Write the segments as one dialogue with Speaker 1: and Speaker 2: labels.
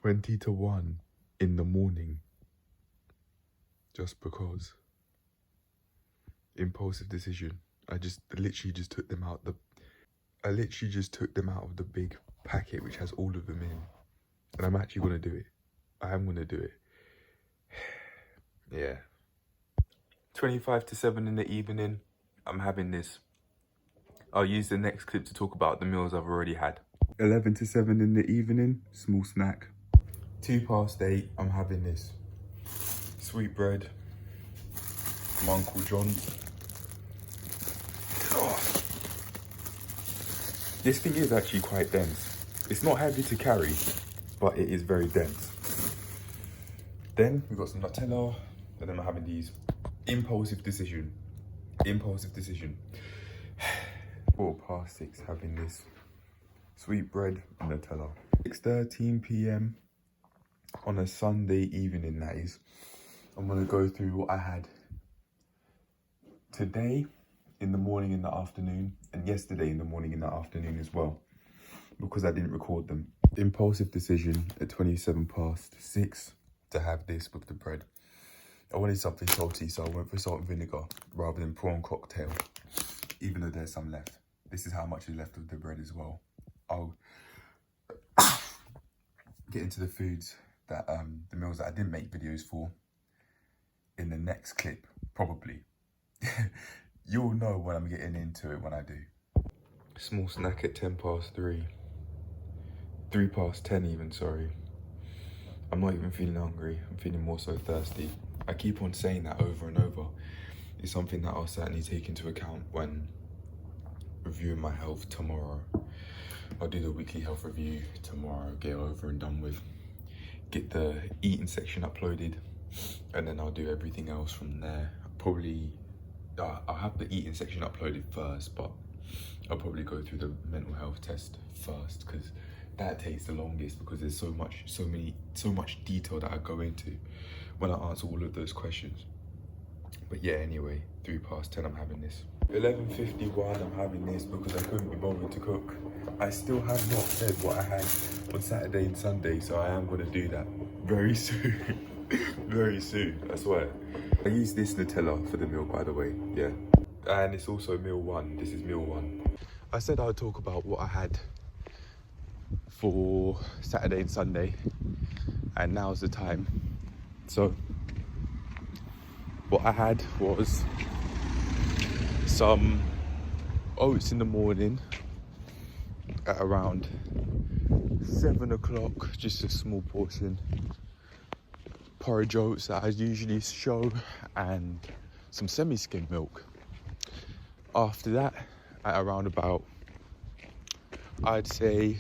Speaker 1: 20 to 1 in the morning. Just because. Impulsive decision. I literally just took them out of the big packet which has all of them in. And I'm actually gonna do it. I am gonna do it. Yeah. 25 to 7 in the evening, I'm having this. I'll use the next clip to talk about the meals I've already had. 11 to 7 in the evening, small snack. 2 past 8, I'm having this. Sweetbread from Uncle John's. Oh. This thing is actually quite dense. It's not heavy to carry, but it is very dense. Then we've got some Nutella, and then I'm having these. Impulsive decision. 4 past 6, having this sweetbread and Nutella. 6:13 p.m. on a Sunday evening, that is. I'm gonna go through what I had today in the morning, in the afternoon, and yesterday in the morning, in the afternoon as well, because I didn't record them. Impulsive decision at 27 past 6 to have this with the bread. I wanted something salty, so I went for salt and vinegar rather than prawn cocktail, even though there's some left. This is how much is left of the bread as well. I'll get into the foods that, the meals that I didn't make videos for in the next clip, probably. You'll know when I'm getting into it when I do. Small snack at 10 past 3. 3 past 10 even, sorry. I'm not even feeling hungry, I'm feeling more so thirsty. I keep on saying that over and over. It's something that I'll certainly take into account when reviewing my health tomorrow. I'll do the weekly health review tomorrow, get it over and done with. Get the eating section uploaded, and then I'll do everything else from there. I'll have the eating section uploaded first, but I'll probably go through the mental health test first, because that takes the longest, because there's so much detail that I go into when I answer all of those questions. But yeah, anyway, 3 past 10, I'm having this. 11:51, I'm having this because I couldn't be bothered to cook. I still have not said what I had on Saturday and Sunday, so I am gonna do that very soon. Very soon, I swear. I use this Nutella for the meal, by the way, yeah. And it's also meal 1, this is meal 1. I said I would talk about what I had for Saturday and Sunday, and now's the time. So what I had was some oats in the morning at around 7 o'clock, just a small portion. Porridge oats that I usually show, and some semi-skim milk. After that, at around about, I'd say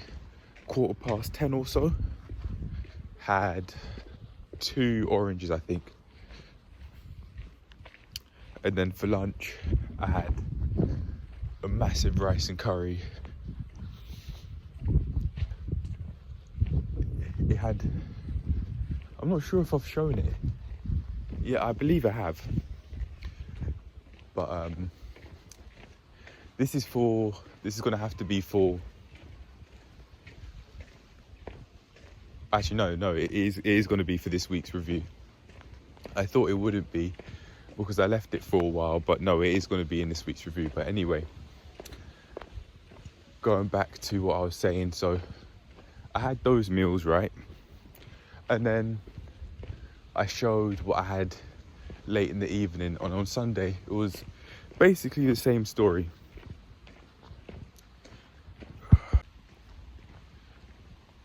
Speaker 1: 10:15 or so, had 2 oranges, I think. And then for lunch, I had a massive rice and curry. It had, I'm not sure if I've shown it. Yeah, I believe I have. But this is gonna have to be for, actually no, it is gonna be for this week's review. I thought it wouldn't be, because I left it for a while, but no, it is going to be in this week's review. But anyway, going back to what I was saying, so I had those meals, right? And then I showed what I had late in the evening. On Sunday, it was basically the same story.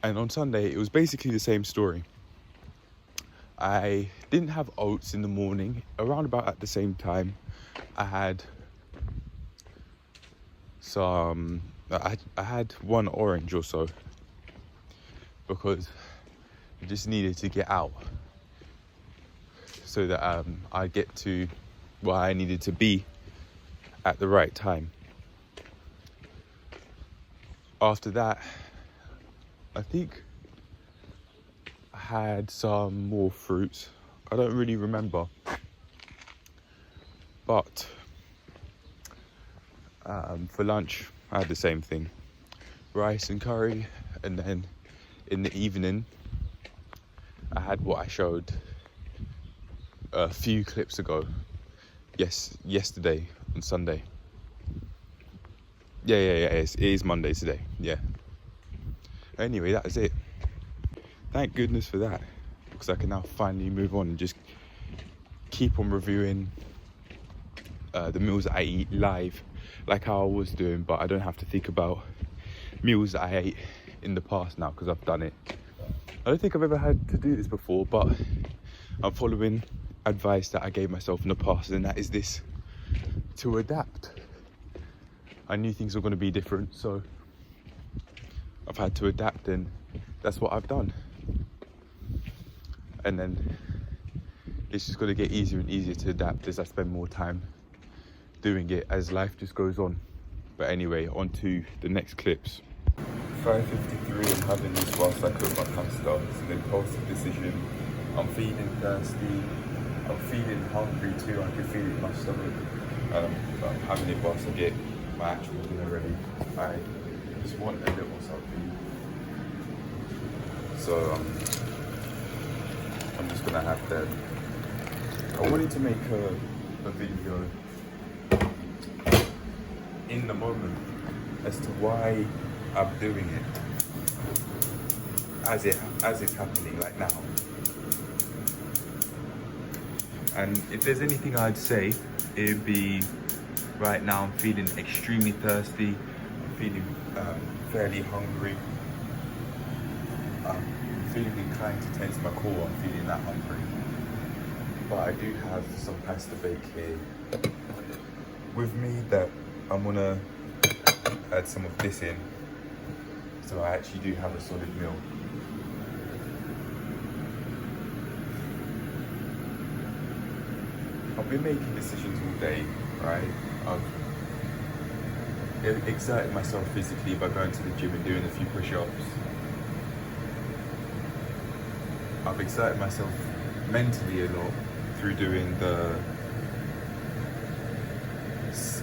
Speaker 1: And on Sunday, it was basically the same story. I didn't have oats in the morning. Around about at the same time, I had some, I had 1 orange or so, because I just needed to get out so that I get to where I needed to be at the right time. After that, I think I had some more fruits. I don't really remember, but for lunch I had the same thing, rice and curry. And then in the evening I had what I showed a few clips ago. Yes, yesterday on Sunday. Yeah, it is Monday today, yeah. Anyway, that was it. Thank goodness for that, because I can now finally move on and just keep on reviewing the meals that I eat live, like how I was doing, but I don't have to think about meals that I ate in the past now, because I've done it. I don't think I've ever had to do this before, but I'm following advice that I gave myself in the past, and that is this: to adapt. I knew things were going to be different, so I've had to adapt, and that's what I've done. And then it's just going to get easier and easier to adapt as I spend more time doing it, as life just goes on. But anyway, on to the next clips. 5:53, I'm having this whilst I cook my pasta. It's an impulsive decision. I'm feeling thirsty. I'm feeling hungry too. I can feel it in my stomach. I'm having it whilst I get my actual dinner ready. I just want a little something. So I'm just gonna have that. I wanted to make a video in the moment as to why I'm doing it as it's happening like now. And if there's anything I'd say, it'd be right now I'm feeling extremely thirsty. I'm feeling fairly hungry. I'm feeling inclined to taste my core. I'm feeling that hungry. But I do have some pasta bake here with me that I'm gonna add some of this in, so I actually do have a solid meal. I've been making decisions all day, right? I've exerted myself physically by going to the gym and doing a few push-ups. I've exerted myself mentally a lot through doing the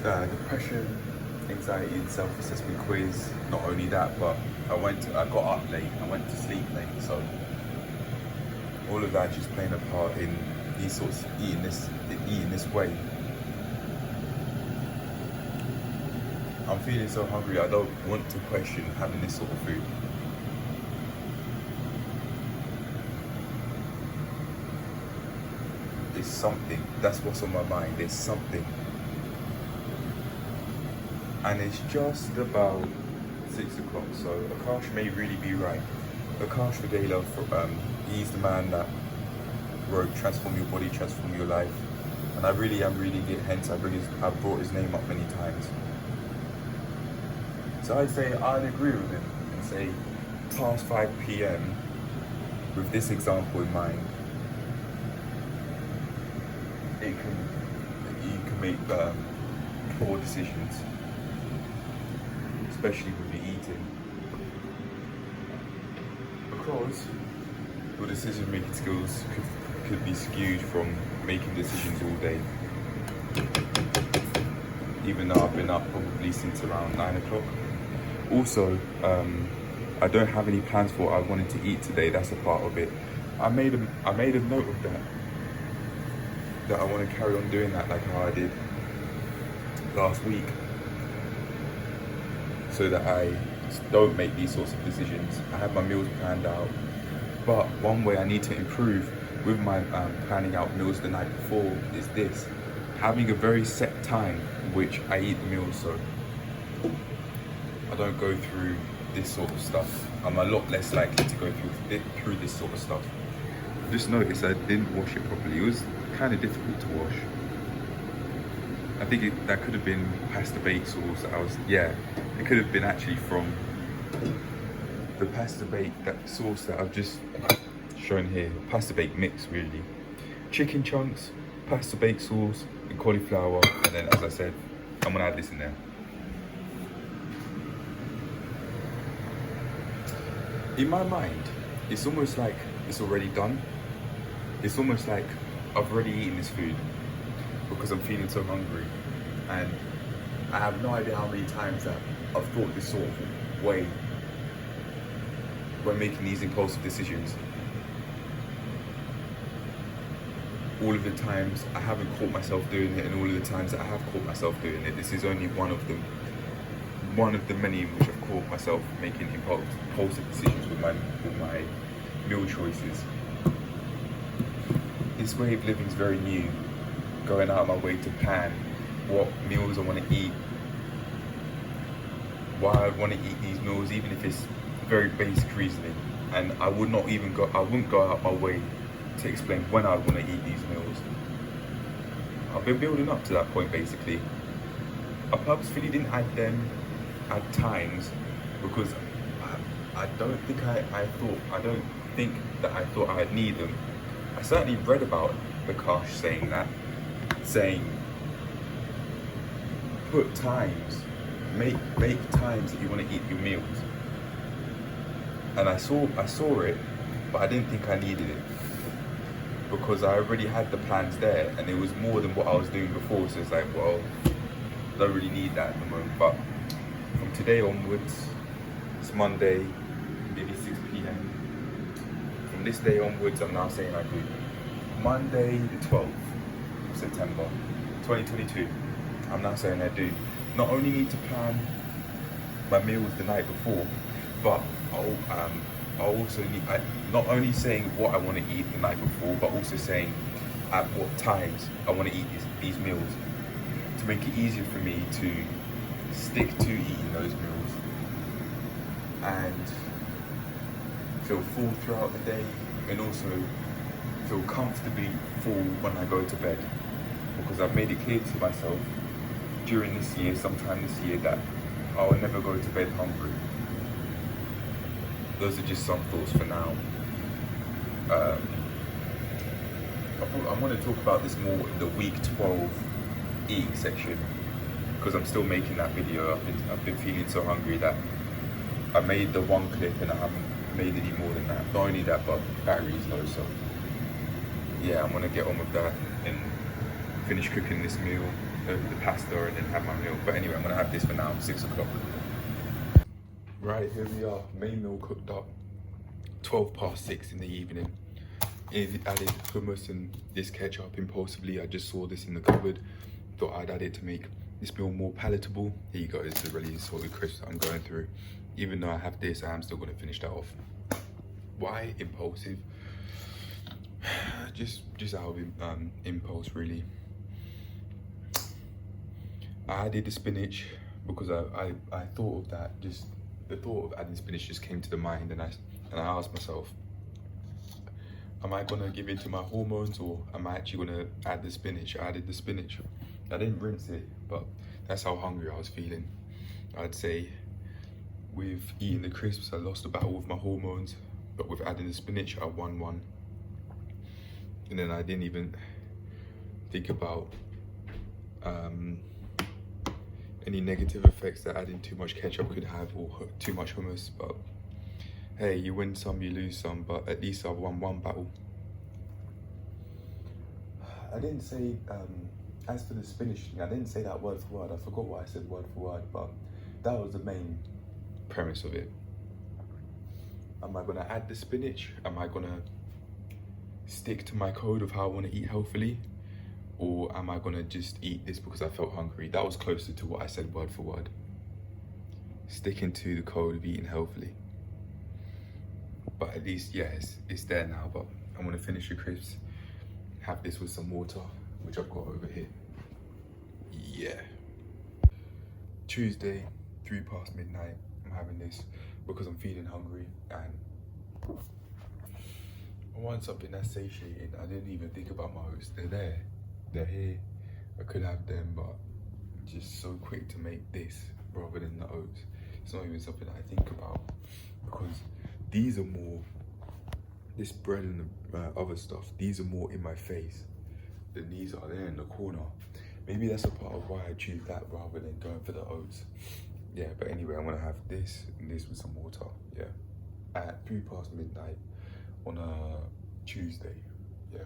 Speaker 1: depression, anxiety and self-assessment quiz. Not only that, but I got up late, I went to sleep late, so all of that just playing a part in these sorts of eating this way. I'm feeling so hungry, I don't want to question having this sort of food. It's something, that's what's on my mind, there's something. And it's just about 6 o'clock, so Akash may really be right. Akash the Daily, he's the man that wrote Transform Your Body, Transform Your Life. And I really am reading it, hence I've brought his name up many times. So I'd say I'd agree with him and say past 5 p.m. with this example in mind, you can make poor decisions, especially with your eating, because your decision-making skills could be skewed from making decisions all day. Even though I've been up probably since around 9 o'clock. Also, I don't have any plans for what I wanted to eat today. That's a part of it. I made a note of that I want to carry on doing that like how I did last week, so that I don't make these sorts of decisions. I have my meals planned out, but one way I need to improve with my planning out meals the night before is this: having a very set time in which I eat the meals, so I don't go through this sort of stuff. I'm a lot less likely to go through this sort of stuff. Just noticed I didn't wash it properly. It was kind of difficult to wash. I think that could have been pasta bake sauce. It could have been actually from the pasta bake, that sauce that I've just shown here. Pasta bake mix, really. Chicken chunks, pasta bake sauce, and cauliflower. And then, as I said, I'm gonna add this in there. In my mind, it's almost like it's already done. It's almost like I've already eaten this food because I'm feeling so hungry. And I have no idea how many times that I've thought this sort of way when making these impulsive decisions. all of the times I haven't caught myself doing it, and all of the times that I have caught myself doing it, this is only one of them. One of the many in which I've caught myself making impulsive decisions with my meal choices. This way of living is very new. Going out of my way to plan what meals I want to eat, why I want to eat these meals, even if it's very basic reasoning. And I wouldn't go out my way to explain when I want to eat these meals. I've been building up to that point basically. I purposefully didn't add them at times because I don't think that I thought I'd need them. I certainly read about Bakash saying put times, make times that you want to eat your meals. And I saw it, but I didn't think I needed it because I already had the plans there, and it was more than what I was doing before. So it's like, well, I don't really need that at the moment. But from today onwards, it's Monday, maybe 6 p.m. From this day onwards, I'm now saying I do. Monday the 12th of September, 2022, I'm now saying I do. Not only need to plan my meals the night before, but I'll also need, not only saying what I want to eat the night before, but also saying at what times I want to eat these meals, to make it easier for me to stick to eating those meals and feel full throughout the day, and also feel comfortably full when I go to bed, because I've made it clear to myself during this year, sometime this year, that I will never go to bed hungry. Those are just some thoughts for now. I want to talk about this more in the week 12 eating section, because I'm still making that video. I've been feeling so hungry that I made the one clip and I haven't made any more than that. Not only that, but battery's low, so yeah, I'm gonna get on with that and finish cooking this meal, the pasta, and then have my meal. But anyway, I'm gonna have this for now, 6 o'clock. Right, here we are, main meal cooked up, 6:12 in the evening. Added hummus and this ketchup impulsively. I just saw this in the cupboard, thought I'd add it to make this meal more palatable. Here you go, it's the really salty crisp that I'm going through. Even though I have this, I am still gonna finish that off. Why impulsive? Just out of impulse, really. I added the spinach because I thought of that. Just the thought of adding spinach just came to the mind, and I asked myself, am I gonna give in to my hormones, or am I actually gonna add the spinach? I added the spinach. I didn't rinse it, but that's how hungry I was feeling. I'd say with eating the crisps, I lost the battle with my hormones, but with adding the spinach, I won one. And then I didn't even think about any negative effects that adding too much ketchup could have, or too much hummus. But hey, you win some, you lose some, but at least I've won one battle. I didn't say, as for the spinach thing, I didn't say that word for word. I forgot what I said word for word, but that was the main premise of it. Am I gonna add the spinach? Am I gonna stick to my code of how I wanna eat healthily? Or am I gonna just eat this because I felt hungry? That was closer to what I said word for word. Sticking to the code of eating healthily. But at least, yeah, it's there now. But I'm gonna finish the crisps, have this with some water, which I've got over here. Yeah. Tuesday, 3 past midnight, I'm having this because I'm feeling hungry and I want something that's satiating. I didn't even think about my oats. They're there. They're here. I could have them, but I'm just so quick to make this rather than the oats. It's not even something I think about, because these are more, this bread and the other stuff, these are more in my face than these are there in the corner. Maybe that's a part of why I choose that rather than going for the oats. Yeah, but anyway, I'm gonna have this and this with some water, yeah. At 3 past midnight on a Tuesday, yeah.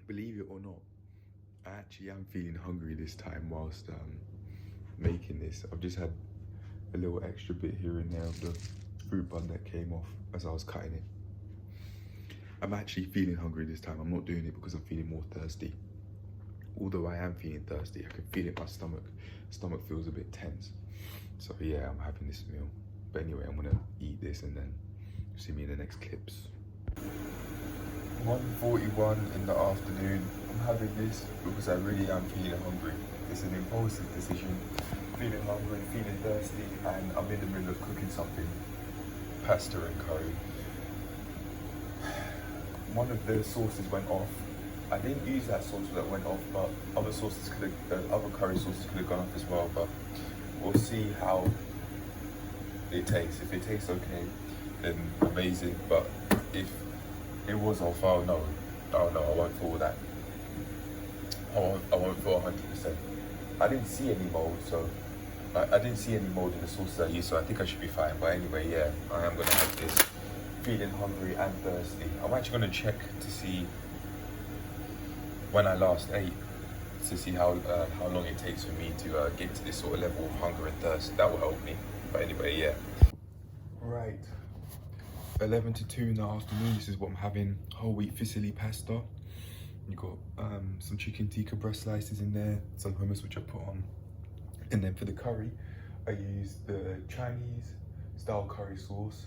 Speaker 1: Believe it or not, I actually am feeling hungry this time whilst making this. I've just had a little extra bit here and there of the fruit bun that came off as I was cutting it. I'm actually feeling hungry this time. I'm not doing it because I'm feeling more thirsty. Although I am feeling thirsty, I can feel it in my stomach. Stomach feels a bit tense. So yeah, I'm having this meal. But anyway, I'm gonna eat this and then see me in the next clips. 1:41 in the afternoon. I'm having this because I really am feeling hungry. It's an impulsive decision. Feeling hungry, feeling thirsty, and I'm in the middle of cooking something. Pasta and curry. One of the sauces went off. I didn't use that sauce that went off, but other sauces could have, other curry sauces could have gone off as well. But we'll see how it tastes. If it tastes okay, then amazing. But if it was off, oh no, I won't feel that. I won't feel 100%. I didn't see any mold, so I didn't see any mold in the sauces I used, so I think I should be fine. But anyway, yeah, I am gonna have this. Feeling hungry and thirsty. I'm actually gonna check to see when I last ate, to see how long it takes for me to get to this sort of level of hunger and thirst. That will help me. But anyway, yeah. Right. 11 to 2 in the afternoon. This is what I'm having. Whole wheat fusilli pasta. You got some chicken tikka breast slices in there, some hummus which I put on, and then for the curry, I used the Chinese style curry sauce,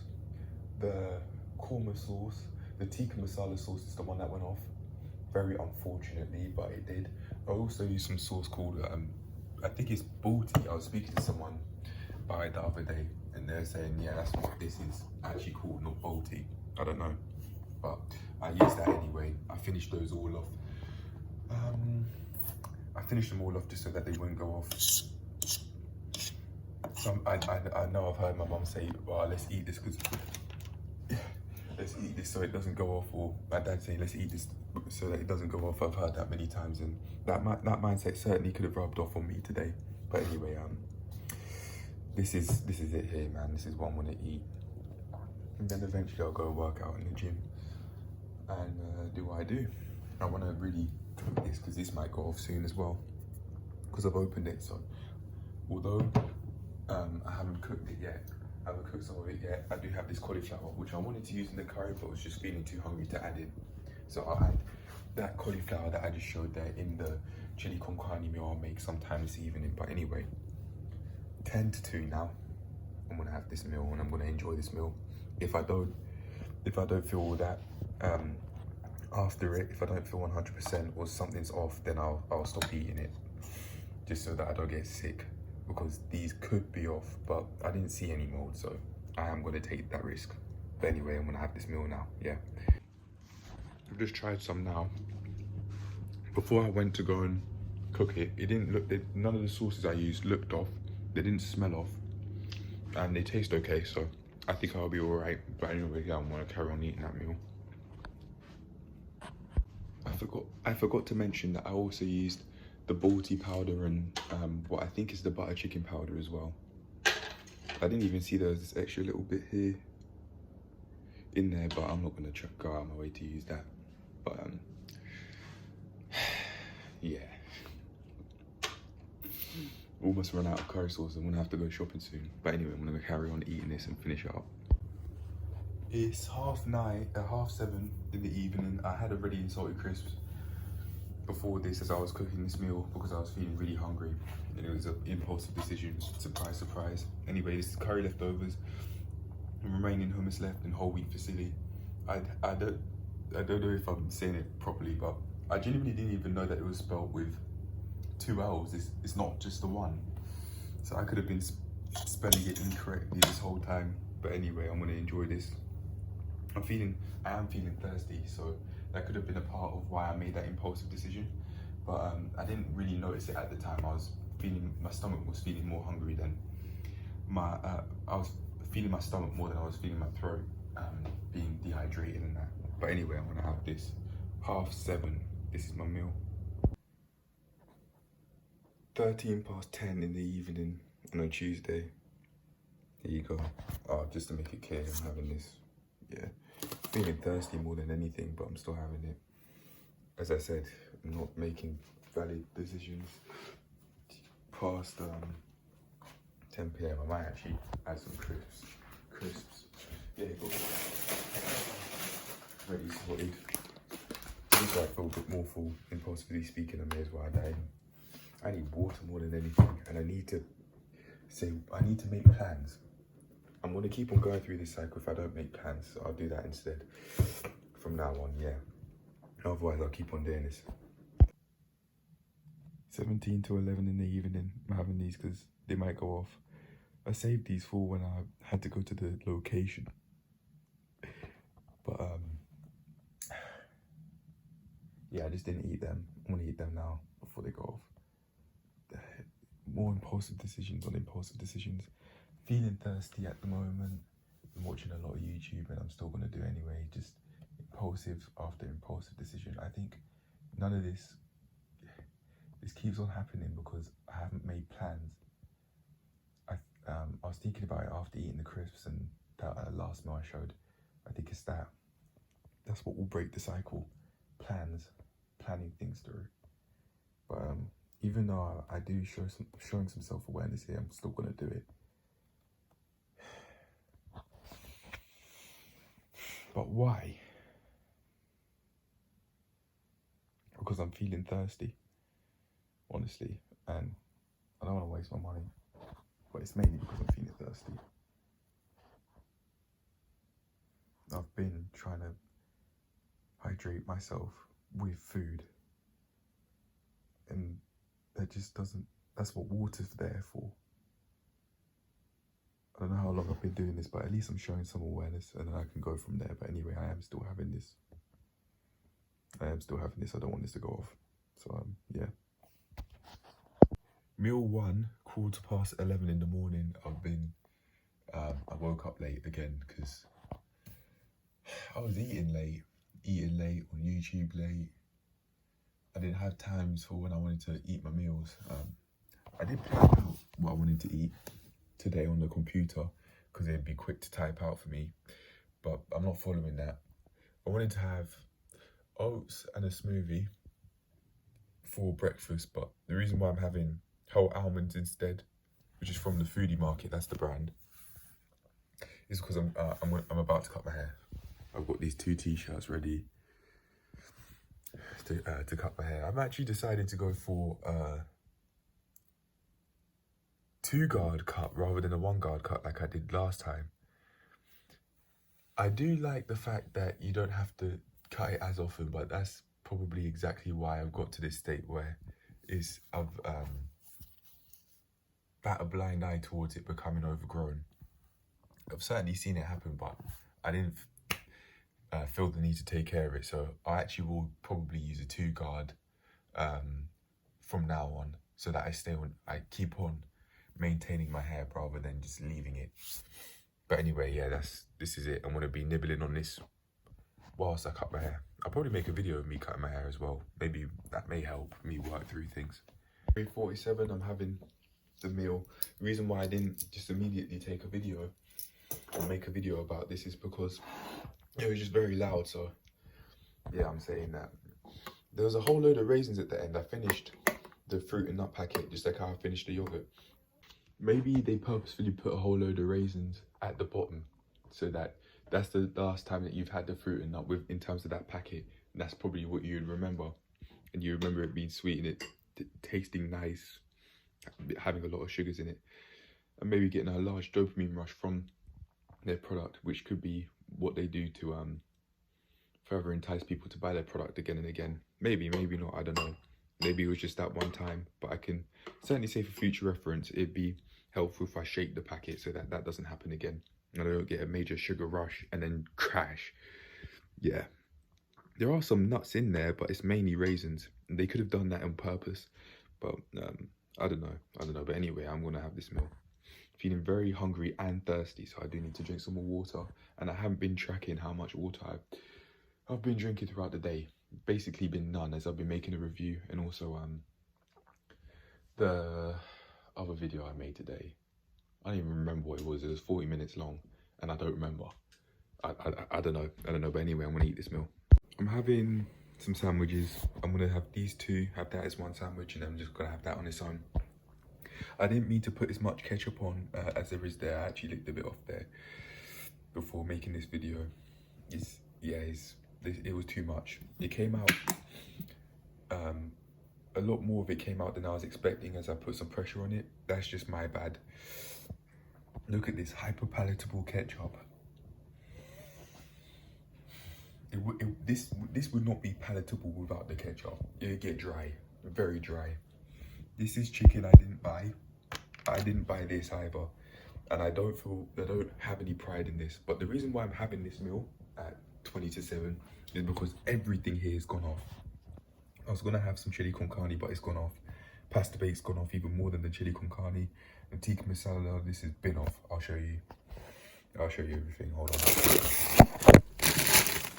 Speaker 1: the korma sauce, the tikka masala sauce is the one that went off. Very unfortunately, but it did. I also used some sauce called, I think it's balti. I was speaking to someone by the other day, and they're saying, yeah, that's what this is actually called, not balti. I don't know, but I used that anyway. I finished those all off. I finished them all off just so that they wouldn't go off. I know I've heard my mum say, well, let's eat this because let's eat this so it doesn't go off, or my dad saying let's eat this so that it doesn't go off. I've heard that many times, and that mindset certainly could have rubbed off on me today. But anyway, this is it here, man. This is what I'm gonna eat, and then eventually I'll go work out in the gym and do what I do. I want to really cook this because this might go off soon as well because I've opened it. So although I haven't cooked it yet, I haven't cooked some of it yet, I do have this cauliflower which I wanted to use in the curry, but was just feeling too hungry to add in. So I'll add that cauliflower that I just showed there in the chili con carne meal I'll make sometime this evening. But anyway, 10 to 2 now. I'm gonna have this meal and I'm gonna enjoy this meal. If I don't feel all that after it, if I don't feel 100% or something's off, then I'll stop eating it, just so that I don't get sick, because these could be off, but I didn't see any mold, so I am gonna take that risk. But anyway, I'm gonna have this meal now. Yeah, I've just tried some now. Before I went to go and cook it, it didn't look, none of the sauces I used looked off. They didn't smell off, and they taste okay, so I think I'll be all right. But anyway, yeah, I'm gonna carry on eating that meal. I forgot to mention that I also used the balti powder and what I think is the butter chicken powder as well. I didn't even see there's this extra little bit here in there, but I'm not gonna go out of my way to use that. But yeah, almost run out of curry sauce. I'm gonna have to go shopping soon. But anyway, I'm gonna carry on eating this and finish it up. It's 7:30 in the evening. I had already eaten salted crisps before this as I was cooking this meal because I was feeling really hungry, and it was an impulsive decision. Surprise, surprise. Anyway, this is curry leftovers, and remaining hummus left, and whole wheat fusilli. I don't know if I'm saying it properly, but I genuinely didn't even know that it was spelled with 2 L's. It's not just the one. So I could have been spelling it incorrectly this whole time. But anyway, I'm gonna enjoy this. I am feeling thirsty, so that could have been a part of why I made that impulsive decision. But I didn't really notice it at the time. My stomach was feeling more hungry than I was feeling my stomach more than I was feeling my throat, being dehydrated and that. But anyway, I'm gonna have this 7:30. This is my meal. 10:13 in the evening on a Tuesday. Here you go. Just to make it clear, I'm having this. Yeah, feeling thirsty more than anything, but I'm still having it. As I said, I'm not making valid decisions past 10 p.m. I might actually add some crisps. Yeah, go. Ready, sorted. Just so I feel a bit more full, impulsively speaking, I may as well add that in. I need water more than anything, and I need to make plans. I'm gonna keep on going through this cycle if I don't make plans, so I'll do that instead from now on, yeah. Otherwise, I'll keep on doing this. 17 to 11 in the evening, I'm having these because they might go off. I saved these for when I had to go to the location. But, yeah, I just didn't eat them. I'm gonna eat them now before they go off. More impulsive decisions on impulsive decisions. Feeling thirsty at the moment. I'm watching a lot of YouTube and I'm still gonna do anyway. Just impulsive after impulsive decision. I think none of this keeps on happening because I haven't made plans. I was thinking about it after eating the crisps and that last meal I showed. I think it's that's what will break the cycle. Planning things through. But even though I do showing some self-awareness here, I'm still gonna do it. But why? Because I'm feeling thirsty, honestly, and I don't want to waste my money, but it's mainly because I'm feeling thirsty. I've been trying to hydrate myself with food, and that just doesn't, that's what water's there for. I don't know how long I've been doing this, but at least I'm showing some awareness and then I can go from there. But anyway, I am still having this. I don't want this to go off. So, yeah. Meal 1, 11:15 in the morning. I woke up late again because I was eating late on YouTube late. I didn't have times for when I wanted to eat my meals. I did plan out what I wanted to eat today on the computer because it'd be quick to type out for me, but I'm not following that. I wanted to have oats and a smoothie for breakfast, but the reason why I'm having whole almonds instead, which is from the Foodie Market, that's the brand, is because I'm about to cut my hair. I've got these 2 t-shirts ready to cut my hair. I'm actually deciding to go for 2-guard cut rather than a 1-guard cut like I did last time. I do like the fact that you don't have to cut it as often, but that's probably exactly why I've got to this state where I've bat a blind eye towards it becoming overgrown. I've certainly seen it happen, but I didn't feel the need to take care of it, so I actually will probably use a 2-guard from now on, so that I keep on maintaining my hair rather than just leaving it. But anyway, yeah, this is it. I'm gonna be nibbling on this whilst I cut my hair. I'll probably make a video of me cutting my hair as well. Maybe that may help me work through things. 3:47, I'm having the meal. The reason why I didn't just immediately take a video or make a video about this is because it was just very loud. So yeah, I'm saying that. There was a whole load of raisins at the end. I finished the fruit and nut packet just like how I finished the yogurt. Maybe they purposefully put a whole load of raisins at the bottom so that's the last time that you've had the fruit and nut in terms of that packet. And that's probably what you'd remember. And you remember it being sweet and it tasting nice, having a lot of sugars in it. And maybe getting a large dopamine rush from their product, which could be what they do to further entice people to buy their product again and again. Maybe not, I don't know. Maybe it was just that one time, but I can certainly say for future reference, it'd be helpful if I shake the packet so that doesn't happen again. And I don't get a major sugar rush and then crash. Yeah. There are some nuts in there, but it's mainly raisins. And they could have done that on purpose, but I don't know. But anyway, I'm gonna have this meal. Feeling very hungry and thirsty, so I do need to drink some more water. And I haven't been tracking how much water I've been drinking throughout the day. Basically been none, as I've been making a review, and also the other video I made today, I don't even remember what it was. It was 40 minutes long and I don't remember. I don't know, but anyway, I'm gonna eat this meal. I'm having some sandwiches. I'm gonna have these 2, have that as one sandwich, and I'm just gonna have that on its own. I didn't mean to put as much ketchup on as there is there. I actually licked a bit off there before making this video. it was too much. It came out, a lot more of it came out than I was expecting as I put some pressure on it. That's just my bad. Look at this hyper palatable ketchup. This would not be palatable without the ketchup. It would get dry, very dry. This is chicken I didn't buy. I didn't buy this either. And I don't have any pride in this. But the reason why I'm having this meal at 20 to 7 is because everything here has gone off. I was gonna have some chili con carne, but it's gone off. Pasta bake's gone off even more than the chili con carne. And tikka masala, this has been off. I'll show you everything. Hold on.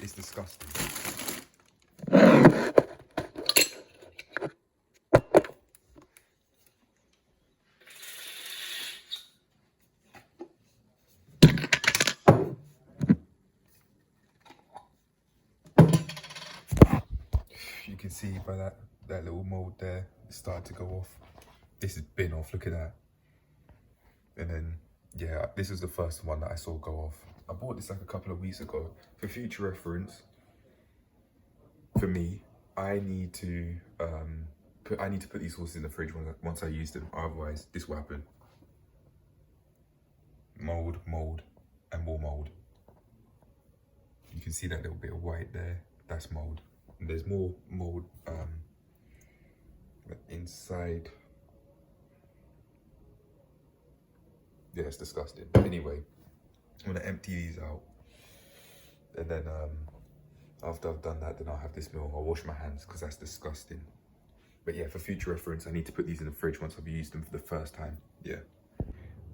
Speaker 1: It's disgusting. You can see by that little mold there, it started to go off. This has been off, look at that. And then, yeah, this is the first one that I saw go off. I bought this like a couple of weeks ago. For future reference, for me, I need to put these sauces in the fridge once I use them. Otherwise, this will happen. Mold, and more mold. You can see that little bit of white there. That's mold. And there's more mold inside. Yeah, it's disgusting. Anyway, I'm gonna empty these out, and then after I've done that, then I'll have this meal. I'll wash my hands because that's disgusting. But yeah, for future reference, I need to put these in the fridge once I've used them for the first time. Yeah.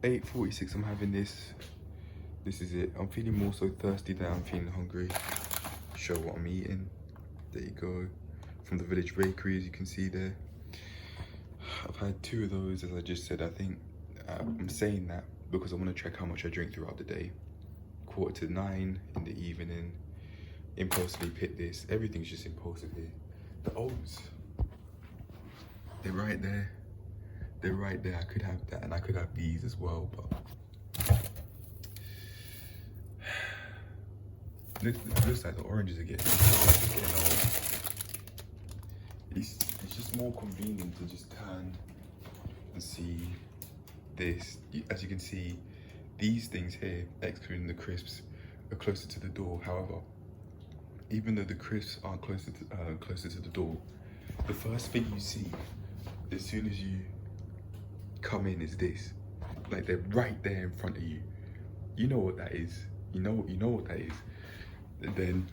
Speaker 1: 8:46. I'm having this. This is it. I'm feeling more so thirsty than I'm feeling hungry. Show what I'm eating. There you go. From the Village Bakery, as you can see there. I've had 2 of those, as I just said. I think I'm saying that because I want to check how much I drink throughout the day. 8:45 in the evening. Impulsively pick this. Everything's just impulsive here. The oats, they're right there. They're right there. I could have that, and I could have these as well, but looks like the oranges are getting old. It's just more convenient to just turn and see this. As you can see, these things here, excluding the crisps, are closer to the door. However, even though the crisps are closer to the door, the first thing you see as soon as you come in is this. Like, they're right there in front of you. You know what that is. You know what that is. And then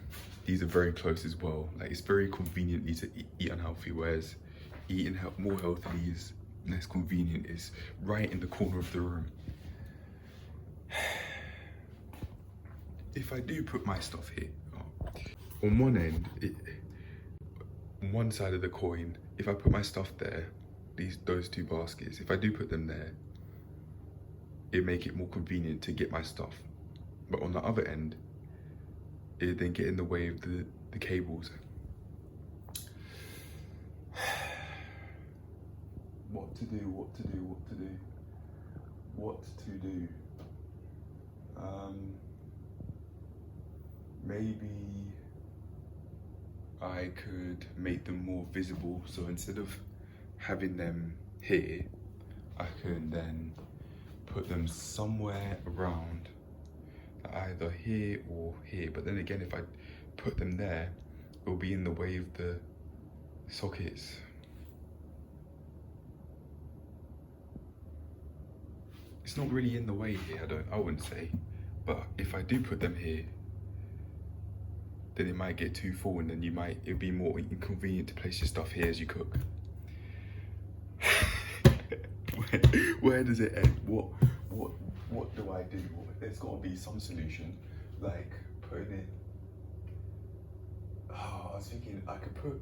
Speaker 1: these are very close as well. Like, it's very conveniently to eat unhealthy, whereas eating more healthily is less convenient. It's right in the corner of the room. If I do put my stuff here, on one end, on one side of the coin, if I put my stuff there, those 2 baskets, if I do put them there, it'd make it more convenient to get my stuff. But on the other end, it'd then get in the way of the cables. What to do? Maybe I could make them more visible. So instead of having them here, I can then put them somewhere around, either here or here. But then again, if I put them there, it'll be in the way of the sockets. It's not really in the way here, I wouldn't say. But if I do put them here, then it might get too full, and then it'd be more inconvenient to place your stuff here as you cook. Where does it end? What do I do? There's got to be some solution, like putting it. Oh, I was thinking I could put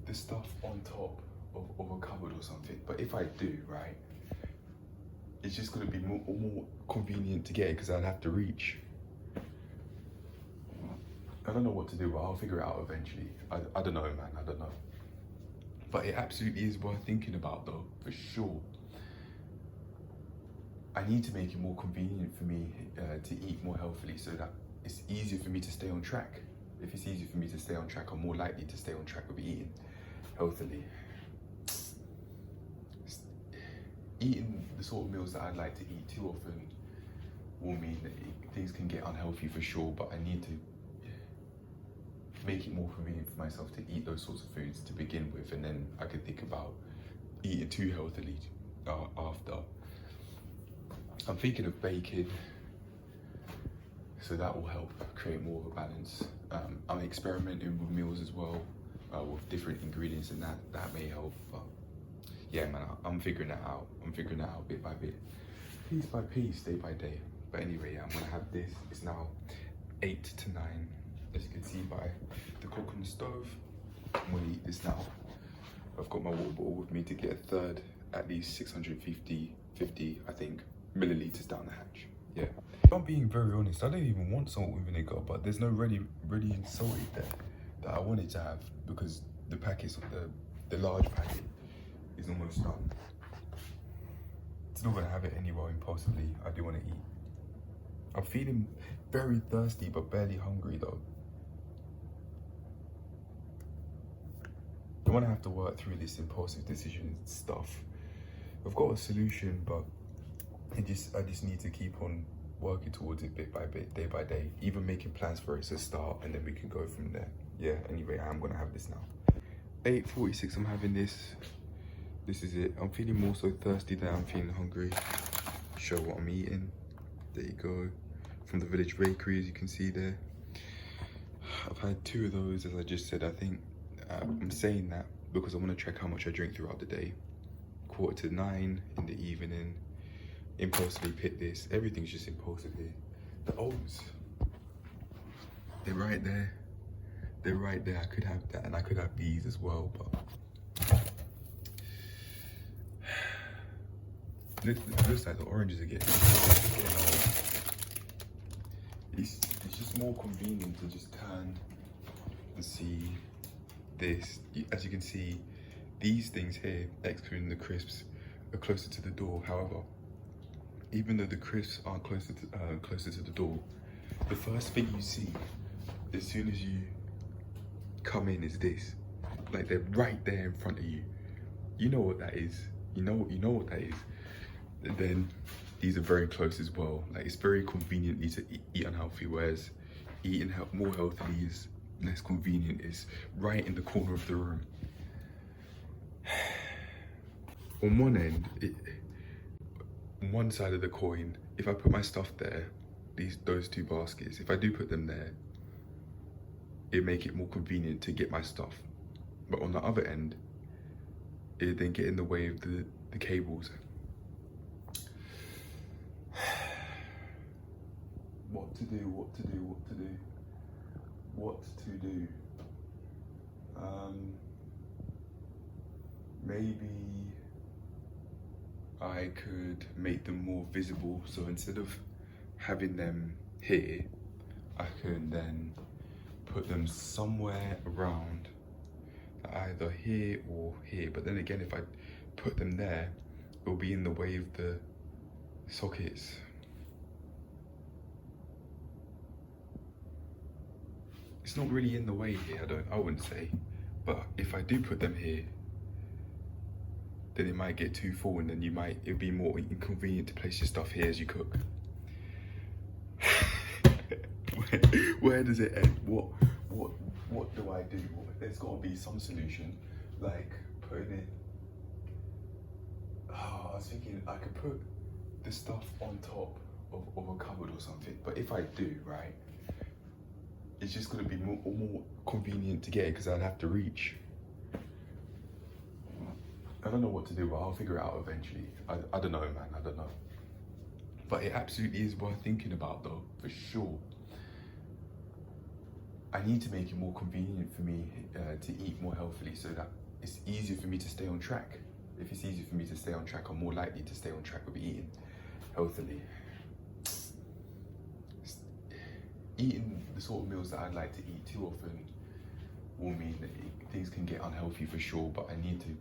Speaker 1: the stuff on top of a cupboard or something. But if I do, right, it's just going to be more convenient to get it because I'd have to reach. I don't know what to do, but I'll figure it out eventually. I don't know, man. I don't know. But it absolutely is worth thinking about, though, for sure. I need to make it more convenient for me to eat more healthily so that it's easier for me to stay on track. if it's easier for me to stay on track, I'm more likely to stay on track with eating healthily. Eating the sort of meals that I'd like to eat too often will mean that things can get unhealthy for sure, but I need to make it more convenient for myself to eat those sorts of foods to begin with, and then I can think about eating too healthily after. I'm thinking of baking, so that will help create more of a balance. I'm experimenting with meals as well, with different ingredients, and that may help. But yeah, man, I'm figuring that out. I'm figuring that out bit by bit, piece by piece, day by day. But anyway, I'm gonna have this. It's now 8 to 9, as you can see by the cook on the stove. I'm gonna eat this now. I've got my water bottle with me to get a third, at least 650, I think, milliliters down the hatch. Yeah. If I'm being very honest, I don't even want salt and vinegar, but there's no ready salted there that I wanted to have, because the packets of the large packet is almost done. Still gonna have it anyway impulsively. I do want to eat. I'm feeling very thirsty but barely hungry though. I want to have to work through this impulsive decision stuff. I've got a solution, but I just need to keep on working towards it bit by bit, day by day, even making plans for it to start, and then we can go from there. Yeah, anyway, I'm gonna have this now. 8:46, I'm having this. This is it. I'm feeling more so thirsty than I'm feeling hungry. Show what I'm eating. There you go. From the Village Bakery, as you can see there. I've had 2 of those, as I just said. I think I'm saying that because I want to check how much I drink throughout the day. 8:45 in the evening. Impulsively pick this. Everything's just impulsive here. The oats, they're right there. They're right there. I could have that, and I could have these as well, but looks like the oranges are getting old. It's just more convenient to just turn and see this. As you can see, these things here, excluding the crisps, are closer to the door. However, even though the crisps are closer to the door, the first thing you see as soon as you come in is this. Like, they're right there in front of you. You know what that is. You know what that is. And then these are very close as well. Like, it's very conveniently to eat unhealthy, whereas eating more healthily is less convenient. It's right in the corner of the room. On one end, on one side of the coin, if I put my stuff there, those 2 baskets, if I do put them there, it'd make it more convenient to get my stuff. But on the other end, it'd then get in the way of the cables. What to do. Maybe I could make them more visible. So instead of having them here, I can then put them somewhere around, either here or here. But then again, if I put them there, it'll be in the way of the sockets. It's not really in the way here, I wouldn't say. But if I do put them here, then it might get too full, and then it'd be more inconvenient to place your stuff here as you cook. Where does it end? What do I do? There's got to be some solution, like putting it. I was thinking I could put the stuff on top of a cupboard or something. But if I do, right, it's just going to be more convenient to get it because I'd have to reach. I don't know what to do, but I'll figure it out eventually. I don't know, man. I don't know. But it absolutely is worth thinking about, though, for sure. I need to make it more convenient for me to eat more healthily, so that it's easier for me to stay on track. If it's easier for me to stay on track, I'm more likely to stay on track with eating healthily. Eating the sort of meals that I'd like to eat too often will mean that things can get unhealthy for sure, but I need to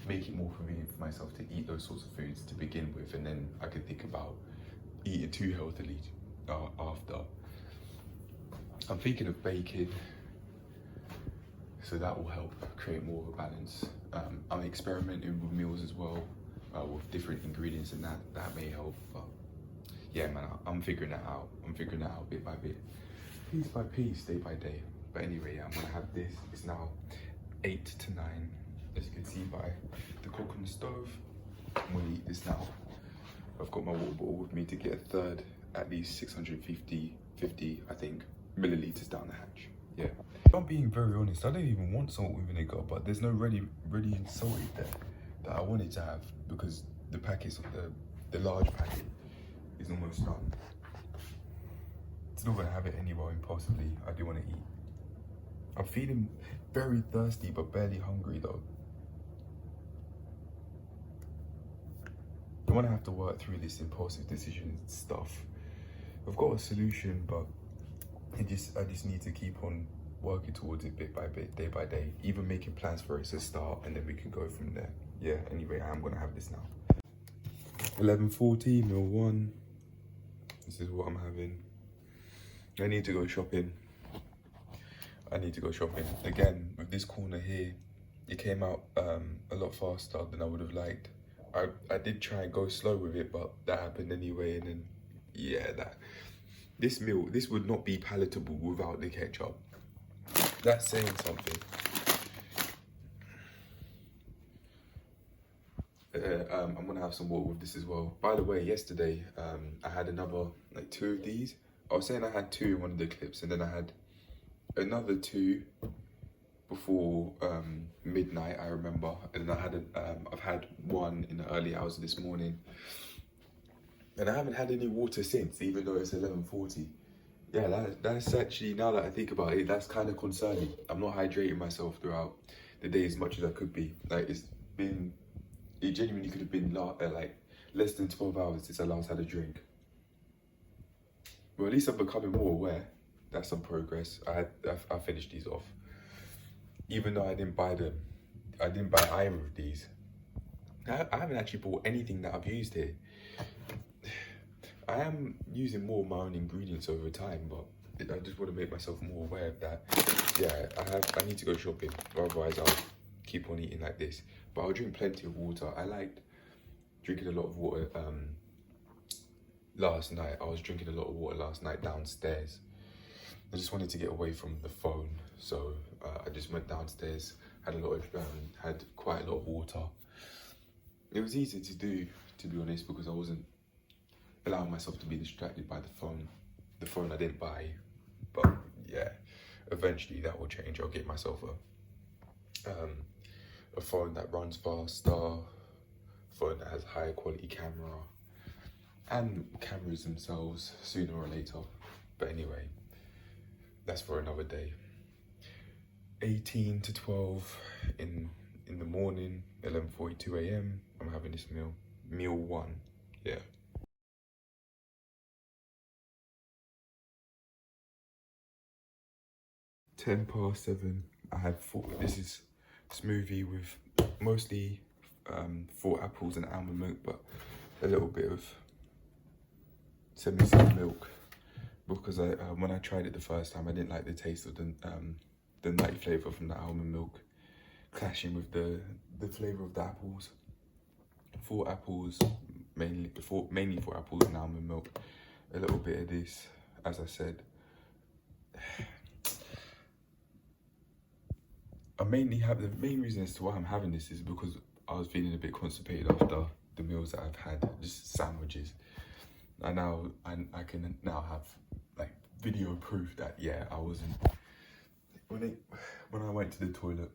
Speaker 1: make it more convenient for myself to eat those sorts of foods to begin with, and then I can think about eating too healthily after. I'm thinking of baking, so that will help create more of a balance. I'm experimenting with meals as well, with different ingredients, and that may help. But yeah, man, I'm figuring that out. I'm figuring that out bit by bit, piece by piece, day by day. But anyway, yeah, I'm gonna have this. It's now 8 to 9, as you can see by the cook on the stove. I'm gonna eat this now. I've got my water bottle with me to get a third, at least 650, I think, milliliters down the hatch. Yeah. If I'm being very honest, I don't even want salt with vinegar, but there's no ready salted there that I wanted to have, because the packets of the large packet is almost done. Still gonna have it anyway, impulsively. I do want to eat. I'm feeling very thirsty, but barely hungry though. I wanna have to work through this impulsive decision stuff. I've got a solution, but I just need to keep on working towards it bit by bit, day by day, even making plans for it to start, and then we can go from there. Yeah, anyway, I'm gonna have this now. 11:40, meal 1. This is what I'm having. I need to go shopping. Again, with this corner here, it came out a lot faster than I would have liked. I did try and go slow with it, but that happened anyway, and then, yeah, this meal, this would not be palatable without the ketchup. That's saying something. I'm gonna have some water with this as well. By the way, yesterday, I had another, like 2 of these. I was saying I had 2 in one of the clips, and then I had another 2 before midnight, I remember, and then I've had 1 in the early hours of this morning, and I haven't had any water since, even though it's 11:40. Yeah, that's actually, now that I think about it, that's kind of concerning. I'm not hydrating myself throughout the day as much as I could be. Like, it genuinely could have been like less than 12 hours since I last had a drink. Well, at least I'm becoming more aware. That's some progress. I finished these off. Even though I didn't buy either of these. I haven't actually bought anything that I've used here. I am using more of my own ingredients over time, but I just want to make myself more aware of that. Yeah, I need to go shopping, otherwise I'll keep on eating like this. But I'll drink plenty of water. I liked drinking a lot of water last night. I was drinking a lot of water last night downstairs. I just wanted to get away from the phone, so I just went downstairs, had quite a lot of water. It was easy to do, to be honest, because I wasn't allowing myself to be distracted by the phone. The phone I didn't buy, but yeah, eventually that will change. I'll get myself a phone that runs faster, a phone that has higher quality camera, and cameras themselves sooner or later. But anyway, that's for another day. 18 to 12 in the morning, 11:42 a.m. I'm having this meal 1. Yeah. Ten past 7. I had this is smoothie with mostly 4 apples and almond milk, but a little bit of semi-soft milk, because when I tried it the first time, I didn't like the taste of the nutty flavour from the almond milk clashing with the flavour of the apples. 4 apples, mainly 4 apples and almond milk. A little bit of this, as I said. The main reason as to why I'm having this is because I was feeling a bit constipated after the meals that I've had, just sandwiches. And now I can now have like video proof that, yeah, I wasn't, when I went to the toilet,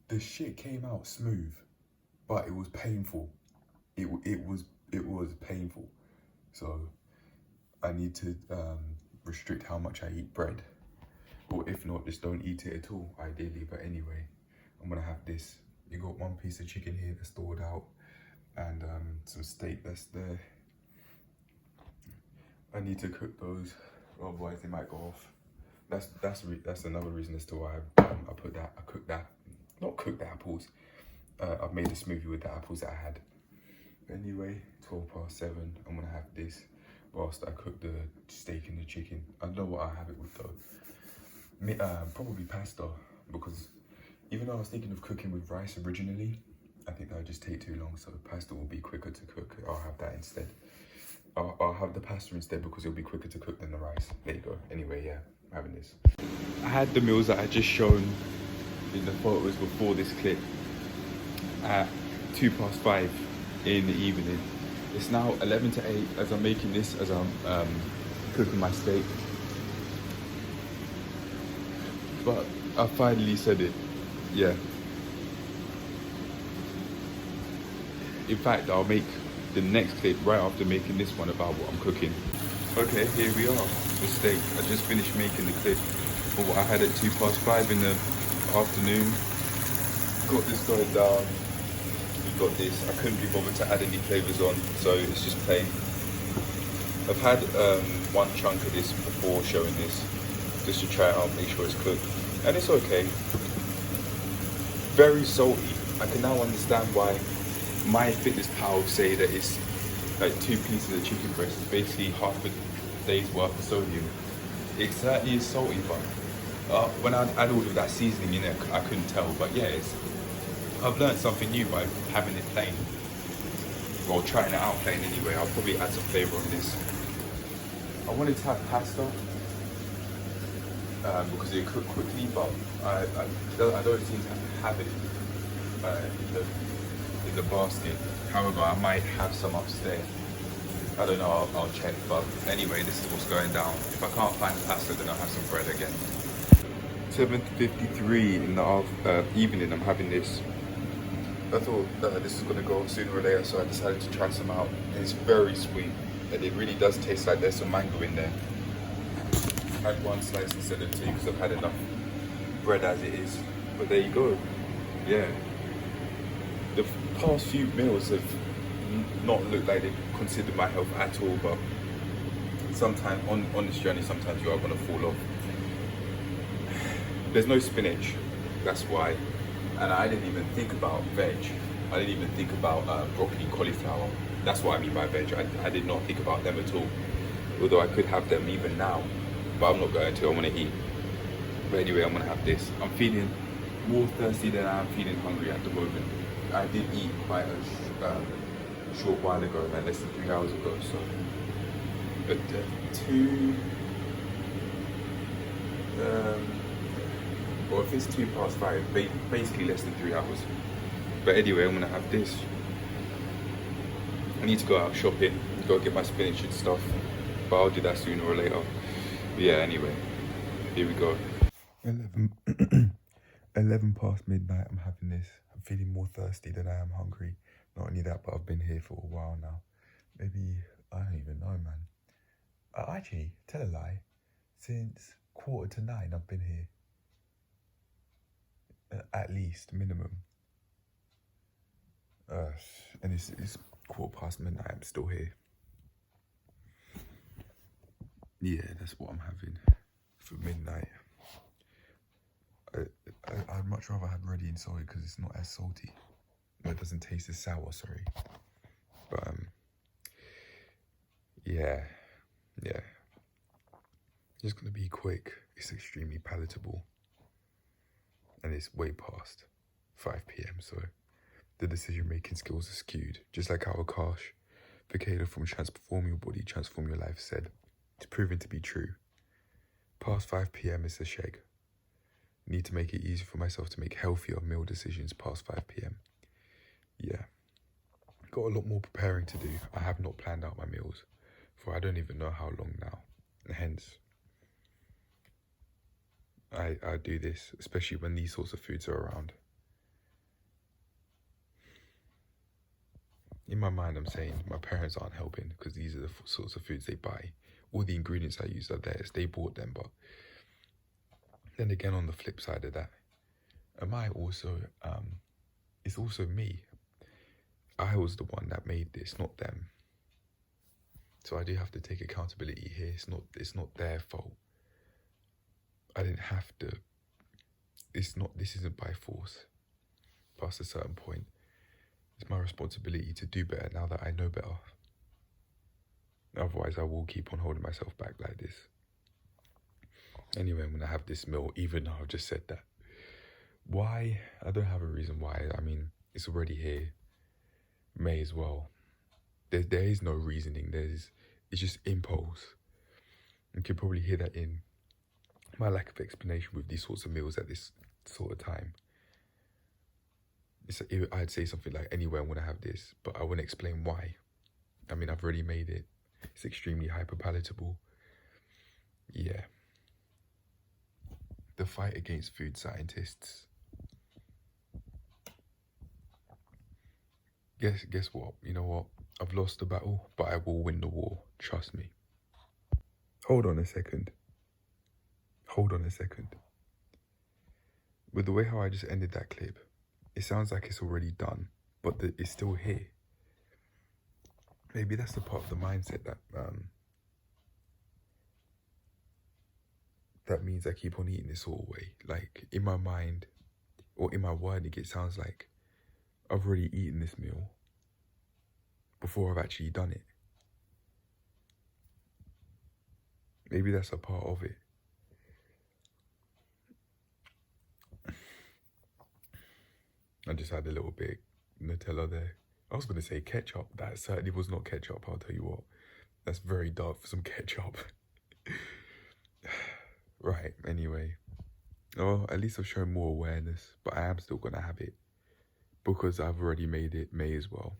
Speaker 1: the shit came out smooth, but it was painful. It was painful. So I need to restrict how much I eat bread. Or if not, just don't eat it at all, ideally. But anyway, I'm gonna have this. You got 1 piece of chicken here that's thawed out, and some steak that's there. I need to cook those, otherwise they might go off. That's another reason as to why not cooked the apples. I've made a smoothie with the apples that I had. Anyway, 12 past 7, I'm gonna have this. whilst I cook the steak and the chicken. I don't know what I have it with though. Probably pasta, because even though I was thinking of cooking with rice originally, I think that would just take too long, so pasta will be quicker to cook. I'll have that instead. I'll have the pasta instead because it'll be quicker to cook than the rice. There you go. Anyway, yeah, I'm having this. I had the meals that I just shown in the photos before this clip at 5:02 in the evening. It's now 11 to 8 as I'm making this, as I'm cooking my steak. But I finally said it, yeah. In fact, I'll make the next clip right after making this one about what I'm cooking. Okay, here we are, the steak. I just finished making the clip for what I had at 5:02 in the afternoon. Got this going down. We've got this. I couldn't be bothered to add any flavours on, so it's just plain. I've had one chunk of this before showing this, just to try it out, make sure it's cooked. And it's okay. Very salty. I can now understand why my fitness pals say that it's like 2 pieces of chicken breast is basically half a day's worth of sodium. It certainly is salty, but when I add all of that seasoning in it, I couldn't tell. But yeah, I've learned something new by having it plain. Well, trying it out plain anyway. I'll probably add some flavour on this. I wanted to have pasta because it cooked quickly, but I don't seem to have it in the basket. However, I might have some upstairs. I don't know, I'll check. But anyway, this is what's going down. If I can't find the pasta, then I'll have some bread again. 7:53 in the evening, I'm having this. I thought this was going to go sooner or later, so I decided to try some out. It's very sweet, and it really does taste like there's some mango in there. I had 1 slice instead of 2 because I've had enough bread as it is. But there you go. Yeah. The past few meals have not looked like they've considered my health at all, but sometimes on this journey, sometimes you are going to fall off. There's no spinach, that's why. And I didn't even think about veg. I didn't even think about broccoli, cauliflower. That's what I mean by veg. I did not think about them at all. Although I could have them even now, but I'm not going to. I want to eat. But anyway, I'm going to have this. I'm feeling more thirsty than I'm feeling hungry at the moment. I did eat quite a short while ago, like less than 3 hours ago. So, but or if it's 5:02, basically less than 3 hours. But anyway, I'm gonna have this. I need to go out shopping, go get my spinach and stuff, but I'll do that sooner or later. But yeah, anyway, here we go. 11 past midnight, I'm having this. I'm feeling more thirsty than I am hungry. Not only that, but I've been here for a while now. Maybe, I don't even know, man. Actually, tell a lie, since 8:45 I've been here. At least, minimum. And it's 1:15 midnight, I'm still here. Yeah, that's what I'm having for midnight. I'd much rather have ready and salty because it's not as salty. No, it doesn't taste as sour, sorry. But, yeah. Just gonna be quick. It's extremely palatable. And it's way past 5 p.m, so the decision-making skills are skewed. Just like how Akash, Vikeda from Transform Your Body, Transform Your Life said, it's proven to be true. Past 5 p.m, it's a shag. Need to make it easy for myself to make healthier meal decisions past 5 p.m. Yeah. Got a lot more preparing to do. I have not planned out my meals for I don't even know how long now. And hence, I do this, especially when these sorts of foods are around. In my mind, I'm saying my parents aren't helping because these are the sorts of foods they buy. All the ingredients I use are theirs. They bought them, but then again, on the flip side of that, am I also, it's also me. I was the one that made this, not them. So I do have to take accountability here. It's not their fault. I didn't have to. This isn't by force. Past a certain point, it's my responsibility to do better now that I know better. Otherwise, I will keep on holding myself back like this. Anyway, I'm going to have this meal, even though I've just said that. Why? I don't have a reason why. I mean, it's already here. May as well. There is no reasoning. It's just impulse. You can probably hear that in my lack of explanation with these sorts of meals at this sort of time. I'd say something like, anyway, I want to have this, but I wouldn't explain why. I mean, I've already made it. It's extremely hyperpalatable. Yeah. The fight against food scientists. Guess what? You know what? I've lost the battle, but I will win the war. Trust me. Hold on a second. With the way how I just ended that clip, it sounds like it's already done, but it's still here. Maybe that's the part of the mindset that means I keep on eating this all the way. Like, in my mind, or in my wording, it sounds like I've already eaten this meal before I've actually done it. Maybe that's a part of it. I just had a little bit Nutella there. I was going to say ketchup. That certainly was not ketchup, I'll tell you what. That's very dark for some ketchup. Right, anyway. Oh, at least I've shown more awareness, but I am still going to have it. Because I've already made it, may as well.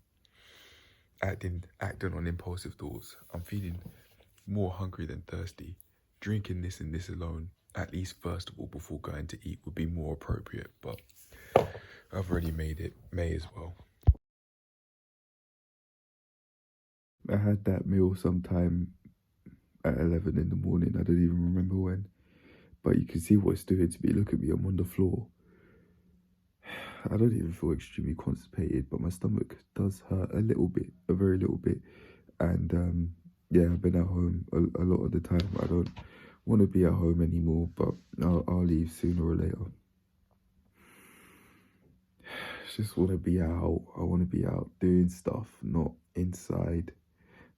Speaker 1: Acting on impulsive thoughts. I'm feeling more hungry than thirsty. Drinking this and this alone, at least first of all, before going to eat, would be more appropriate, but I've already made it, may as well. I had that meal sometime at 11 in the morning. I don't even remember when. But you can see what it's doing to me. Look at me, I'm on the floor. I don't even feel extremely constipated, but my stomach does hurt a little bit, a very little bit. And yeah, I've been at home a lot of the time. I don't want to be at home anymore, but I'll leave sooner or later. Just want to be out. I want to be out doing stuff, not inside.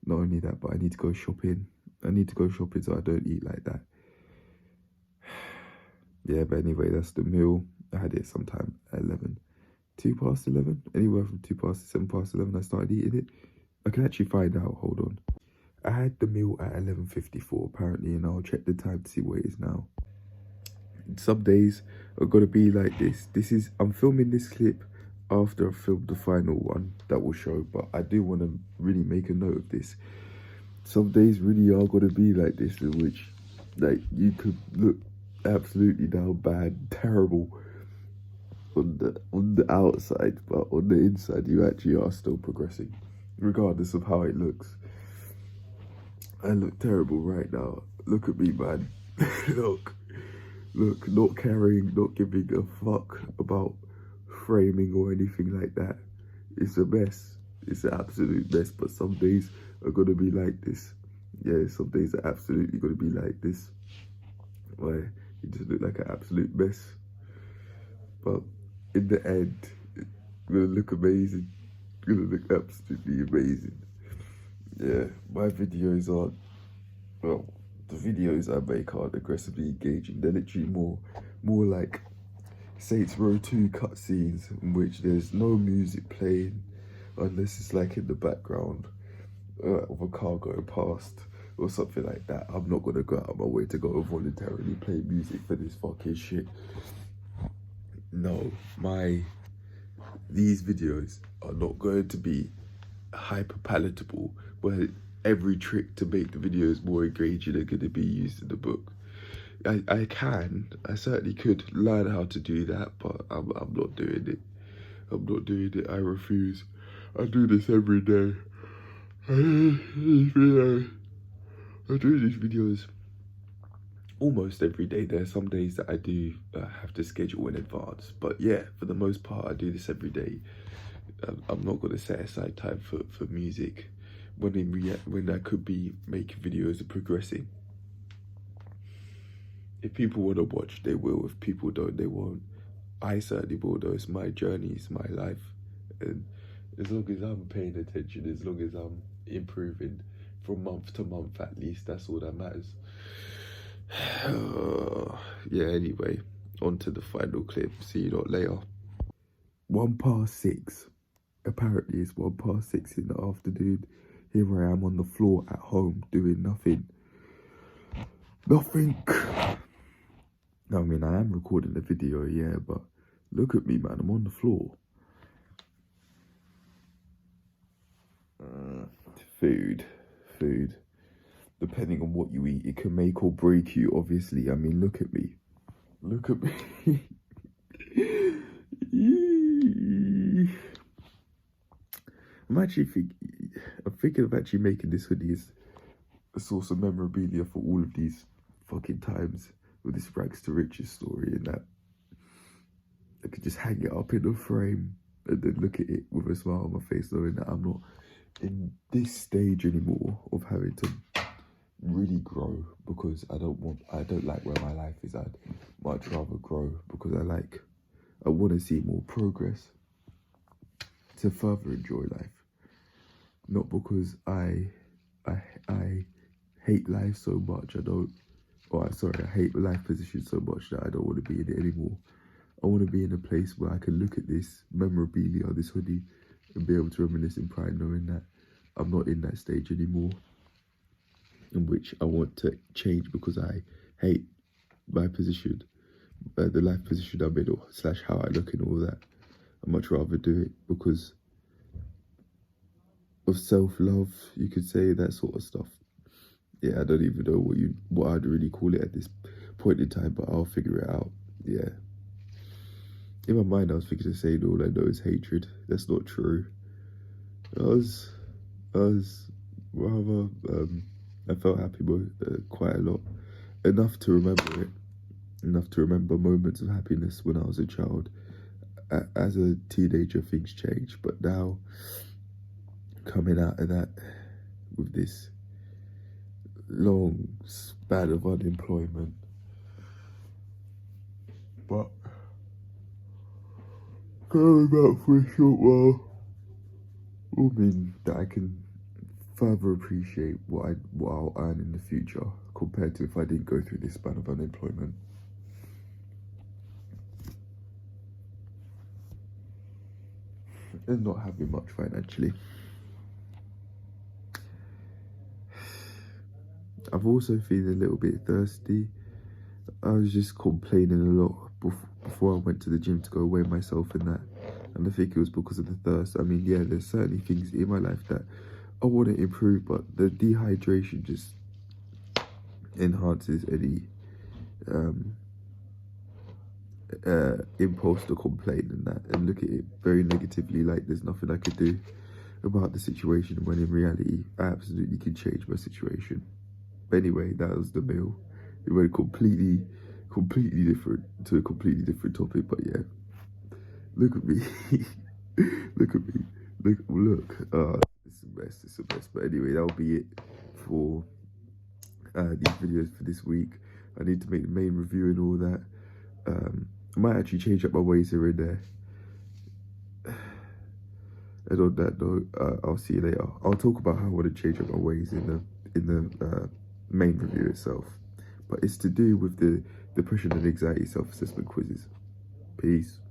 Speaker 1: Not only that, but I need to go shopping. I need to go shopping so I don't eat like that. Yeah, but anyway, that's the meal. I had it sometime at 11. 11? Anywhere from 11, I started eating it. I can actually find out, hold on. I had the meal at 11:54 apparently, and I'll check the time to see what it is now. Some days are gonna be like this. I'm filming this clip after I filmed the final one that will show, but I do want to really make a note of this. Some days really are gonna be like this, in which, like, you could look absolutely down bad, terrible on the outside, but on the inside you actually are still progressing, regardless of how it looks. I look terrible right now. Look at me, man. Look, not caring, not giving a fuck about framing or anything like that. It's a mess. It's an absolute mess, but some days are gonna be like this. Yeah, some days are absolutely gonna be like this. Where you just look like an absolute mess. But in the end, it's gonna look amazing. It's gonna look absolutely amazing. Yeah, my videos aren't, well, the videos I make aren't aggressively engaging. They're literally more like Saints Row 2 cutscenes in which there's no music playing unless it's like in the background of a car going past or something like that. I'm not gonna go out of my way to go voluntarily play music for this fucking shit. No, these videos are not going to be hyper palatable where every trick to make the videos more engaging are going to be used in the book. I certainly could learn how to do that, but I'm not doing it. I'm not doing it. I refuse. I do this every day. I do these videos almost every day. There are some days that I do have to schedule in advance, but yeah, for the most part, I do this every day. I'm not going to set aside time for music when I could be making videos and progressing. If people want to watch, they will. If people don't, they won't. I certainly will, though. It's my journey, it's my life. And as long as I'm paying attention, as long as I'm improving, from month to month at least. That's all that matters. Yeah, anyway, on to the final clip. See you lot later. 6:01. Apparently it's 6:01 in the afternoon. Here I am on the floor at home doing nothing. I mean, I am recording the video, yeah, but look at me, man. I'm on the floor. Food. Depending on what you eat, it can make or break you, obviously. I mean, look at me. I'm thinking of actually making this hoodie as a source of memorabilia for all of these fucking times with this rags to riches story, and that I could just hang it up in a frame and then look at it with a smile on my face, knowing that I'm not in this stage anymore of having to really grow, because I don't like where my life is. I'd much rather grow because I want to see more progress to further enjoy life, not because I hate life so much. I hate life position so much that I don't want to be in it anymore. I want to be in a place where I can look at this memorabilia, this hoodie, and be able to reminisce in pride, knowing that I'm not in that stage anymore, in which I want to change because I hate my position, the life position I'm in, / how I look and all that. I'd much rather do it because of self-love, you could say, that sort of stuff. Yeah, I don't even know what I'd really call it at this point in time, but I'll figure it out. Yeah. In my mind, I was thinking of saying all I know is hatred. That's not true. I was rather, I felt happy quite a lot. Enough to remember it. Enough to remember moments of happiness when I was a child. As a teenager, things changed. But now, coming out of that with this long span of unemployment, but going back for a short while will mean that I can further appreciate what I'll earn in the future compared to if I didn't go through this span of unemployment. And not having much financially. I've also feeling a little bit thirsty. I was just complaining a lot before I went to the gym to go weigh myself and that. And I think it was because of the thirst. I mean, yeah, there's certainly things in my life that I want to improve, but the dehydration just enhances any impulse to complain and that, and look at it very negatively, like there's nothing I could do about the situation, when in reality I absolutely can change my situation. But anyway, that was the meal. It went completely different to a completely different topic, but yeah, look at me. look it's the best. But anyway, that'll be it for these videos for this week. I need to make the main review and all that. I might actually change up my ways here and there. And on that note, I'll see you later. I'll talk about how I want to change up my ways in the main review itself. But it's to do with the depression and anxiety self-assessment quizzes. Peace.